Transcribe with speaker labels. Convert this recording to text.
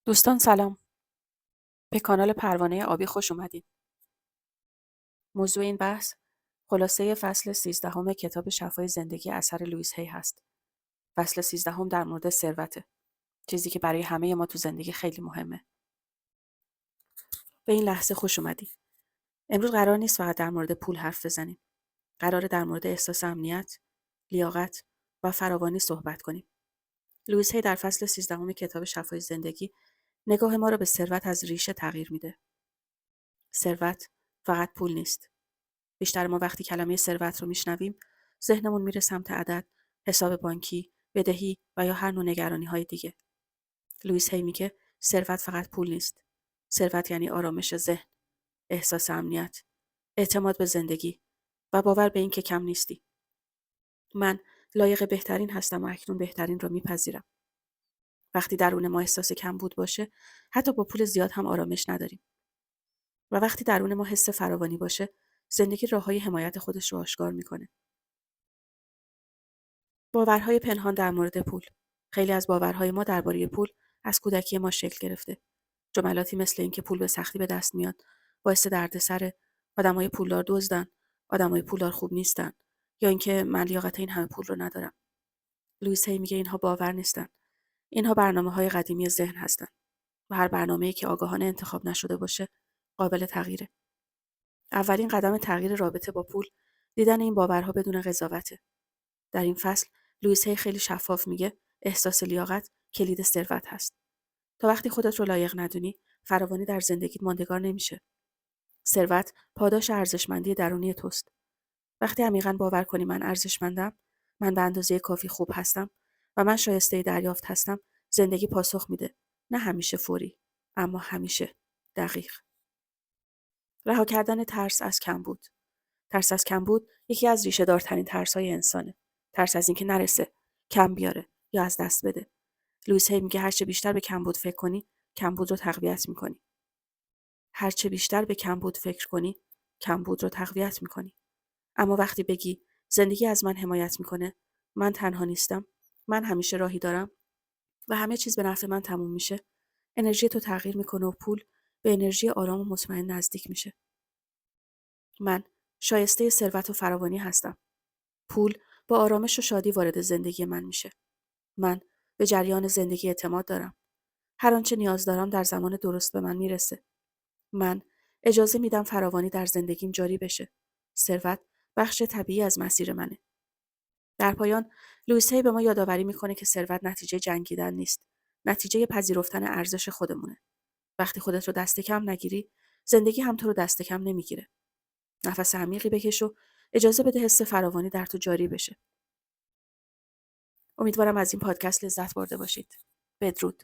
Speaker 1: دوستان سلام. به کانال پروانه آبی خوش اومدین. موضوع این بحث خلاصه فصل 13 کتاب شفای زندگی اثر لوئیس هی هست. فصل 13 در مورد ثروته. چیزی که برای همه ما تو زندگی خیلی مهمه. به این لحظه خوش اومدین. امروز قرار نیست فقط در مورد پول حرف بزنیم. قراره در مورد احساس امنیت، لیاقت و فراوانی صحبت کنیم. لوئیس هی در فصل 13 کتاب شفای زندگی نگاه ما رو به ثروت از ریشه تغییر میده. ثروت فقط پول نیست. بیشتر ما وقتی کلمه ثروت رو میشنویم، ذهنمون میره سمت عدد، حساب بانکی، بدهی و یا هر نوع نگرانی‌های دیگه. لوئیس هی میگه ثروت فقط پول نیست. ثروت یعنی آرامش ذهن، احساس امنیت، اعتماد به زندگی و باور به این که کم نیستی. من لایق بهترین هستم و اکنون بهترین رو میپذیرم. وقتی درون ما احساس کمبود باشه، حتی با پول زیاد هم آرامش نداریم. و وقتی درون ما حس فراوانی باشه، زندگی راههای حمایت خودش رو آشکار میکنه. باورهای پنهان در مورد پول. خیلی از باورهای ما درباره پول از کودکی ما شکل گرفته. جملاتی مثل اینکه پول به سختی به دست میاد، باعث دردسر، آدمای پولدار دزدن، آدمای پولدار خوب نیستن، یا اینکه من لیاقت این همه پول رو ندارم. لوئیس هی میگه اینها باور نیستن. اینها برنامه‌های قدیمی ذهن هستن. و هر برنامه‌ای که آگاهانه انتخاب نشده باشه، قابل تغییره. اولین قدم تغییر رابطه با پول، دیدن این باورها بدون قضاوته. در این فصل لوئیس هی خیلی شفاف میگه احساس لیاقت کلید ثروت هست. تا وقتی خودت رو لایق ندونی، فراوانی در زندگیت ماندگار نمیشه. ثروت پاداش ارزشمندی درونی توست. وقتی عمیقاً باور کنی من ارزشمندم، من به اندازه کافی خوب هستم و من شایسته دریافت هستم، زندگی پاسخ میده. نه همیشه فوری، اما همیشه دقیق. رها کردن ترس از کمبود. ترس از کمبود یکی از ریشه دارترین ترس‌های انسانه. ترس از اینکه نرسه، کم بیاره یا از دست بده. لوئیس هی میگه هرچه بیشتر به کمبود فکر کنی، کمبود رو تقویت میکنی. هرچه بیشتر به کمبود فکر کنی، کمبود رو تقویت میکنی. اما وقتی بگی زندگی از من حمایت میکنه، من تنها نیستم، من همیشه راهی دارم و همه چیز به نفع من تموم میشه، انرژی تو تغییر میکنه و پول به انرژی آرام و مطمئن نزدیک میشه. من شایسته ثروت و فراوانی هستم. پول با آرامش و شادی وارد زندگی من میشه. من به جریان زندگی اعتماد دارم. هر آنچه نیاز دارم در زمان درست به من میرسه. من اجازه میدم فراوانی در زندگیم جاری بشه. ثروت بخش طبیعی از مسیر منه. در پایان لوئیس هی به ما یادآوری میکنه که ثروت نتیجه جنگیدن نیست. نتیجه پذیرفتن ارزش خودمونه. وقتی خودت رو دست کم نگیری، زندگی هم تو رو دست کم نمیگیره. نفس عمیقی بکش و اجازه بده حس فراوانی در تو جاری بشه. امیدوارم از این پادکست لذت برده باشید. بدرود.